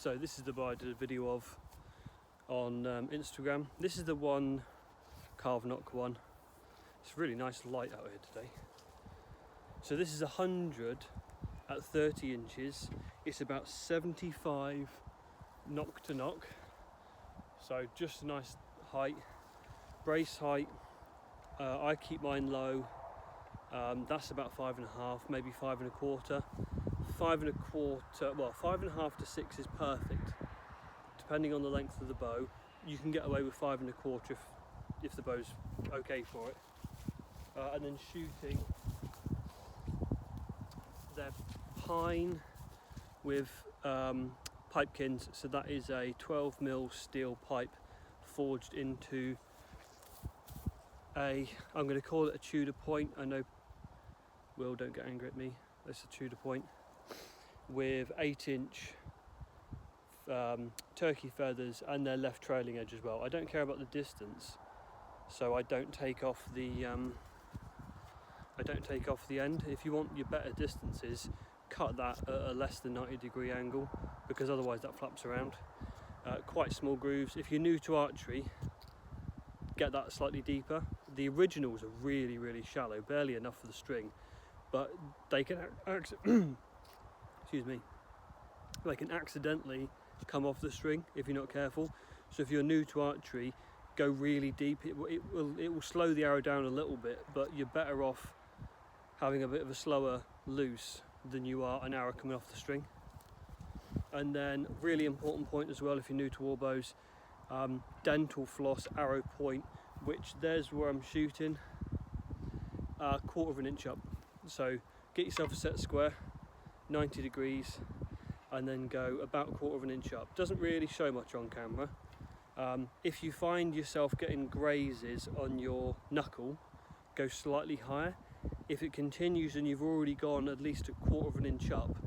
So this is the bow I did a video of on Instagram. This is the one carved knock one. It's really nice light out here today. So this is 100 at 30 inches. It's about 75 knock to knock. So just a nice height, brace height. I keep mine low. That's about 5.5, maybe 5.25. 5.25, well, 5.5 to 6 is perfect, depending on the length of the bow. You can get away with 5.25 if the bow's okay for it. And then shooting, they're pine with pipekins, so that is a 12mm steel pipe forged into I'm going to call it a Tudor point. I know, Will, don't get angry at me, it's a Tudor point with 8-inch turkey feathers and their left trailing edge as well. I don't care about the distance, so I don't take off the end. If you want your better distances, cut that at a less than 90-degree angle, because otherwise that flaps around. Quite small grooves. If you're new to archery, get that slightly deeper. The originals are really, really shallow, barely enough for the string, but they can excuse me, they can accidentally come off the string if you're not careful. So if you're new to archery, go really deep. It will slow the arrow down a little bit, but you're better off having a bit of a slower loose than you are an arrow coming off the string. And then really important point as well, if you're new to warbows, dental floss arrow point, which there's where I'm shooting, 1/4 inch up. So get yourself a set square, 90 degrees, and then go about 1/4 inch up. Doesn't really show much on camera. If you find yourself getting grazes on your knuckle, go slightly higher. If it continues and you've already gone at least 1/4 inch up,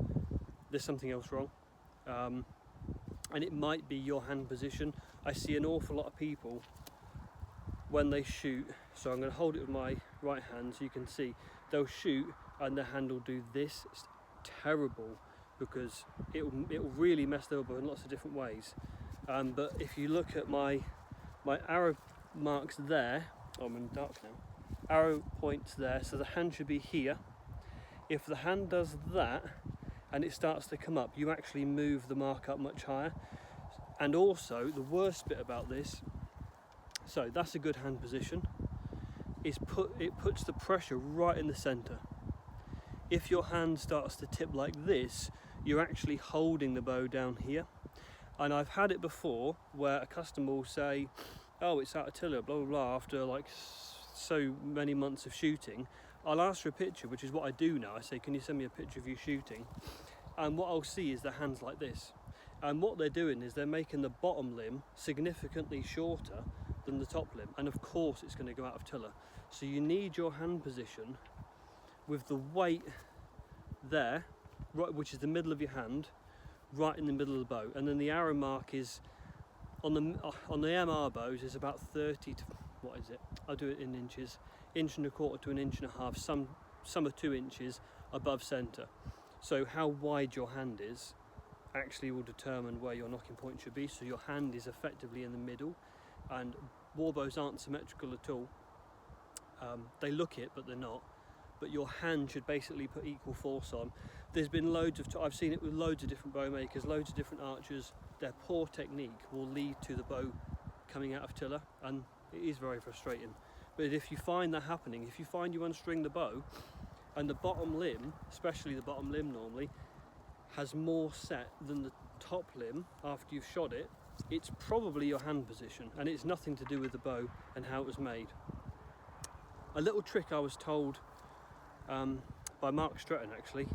there's something else wrong. And it might be your hand position. I see an awful lot of people when they shoot, so I'm going to hold it with my right hand so you can see, they'll shoot and their hand will do this. It's terrible, because it will really mess their bow in lots of different ways. But if you look at my arrow marks there, oh, I'm in the dark now, arrow points there, so the hand should be here. If the hand does that and it starts to come up, you actually move the mark up much higher. And also, the worst bit about this, so that's a good hand position, it puts the pressure right in the centre. If your hand starts to tip like this, you're actually holding the bow down here. And I've had it before where a customer will say, oh, it's out of tiller, blah blah blah, after like so many months of shooting. I'll ask for a picture, which is what I do now. I say, can you send me a picture of you shooting? And what I'll see is their hands like this. And what they're doing is they're making the bottom limb significantly shorter than the top limb. And of course it's going to go out of tiller. So you need your hand position with the weight there, right, which is the middle of your hand, right in the middle of the bow. And then the arrow mark is on the MR bows is about 30 to, what is it? I'll do it in inches, 1.25 to 1.5 inches, some are 2 inches above centre. So how wide your hand is actually will determine where your knocking point should be. So your hand is effectively in the middle, and warbows aren't symmetrical at all. They look it, but they're not. But your hand should basically put equal force on. There's been loads of, I've seen it with loads of different bow makers, loads of different archers. Their poor technique will lead to the bow coming out of tiller, and it is very frustrating. But if you find that happening, if you find you unstring the bow and the bottom limb, especially the bottom limb normally, has more set than the top limb after you've shot it, it's probably your hand position, and it's nothing to do with the bow and how it was made. A little trick I was told by Mark Stretton actually,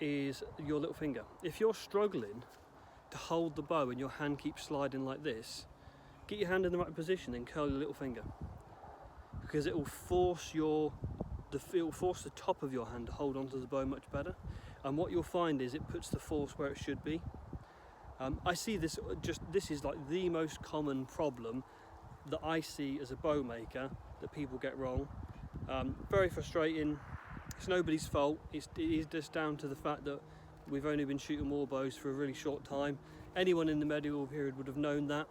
is your little finger. If you're struggling to hold the bow and your hand keeps sliding like this, get your hand in the right position and curl your little finger, because it will force the top of your hand to hold onto the bow much better. And what you'll find is it puts the force where it should be. I see this is like the most common problem that I see as a bow maker that people get wrong. Very frustrating. It's nobody's fault. It is just down to the fact that we've only been shooting warbows for a really short time. Anyone in the medieval period would have known that,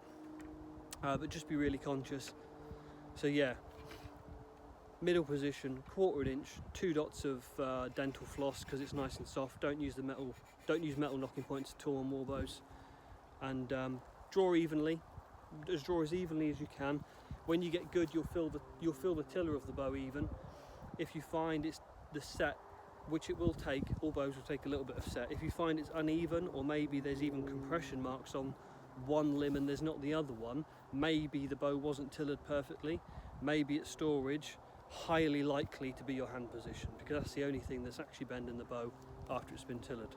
but just be really conscious. So yeah, middle position, 1/4 inch, 2 dots of dental floss because it's nice and soft. Don't use metal knocking points at all on warbows, and draw evenly. Just draw as evenly as you can. When you get good, you'll feel the tiller of the bow even. If you find it's the set, which it will take, all bows will take a little bit of set. If you find it's uneven, or maybe there's even compression marks on one limb and there's not the other one, maybe the bow wasn't tillered perfectly, maybe it's storage, highly likely to be your hand position, because that's the only thing that's actually bending the bow after it's been tillered.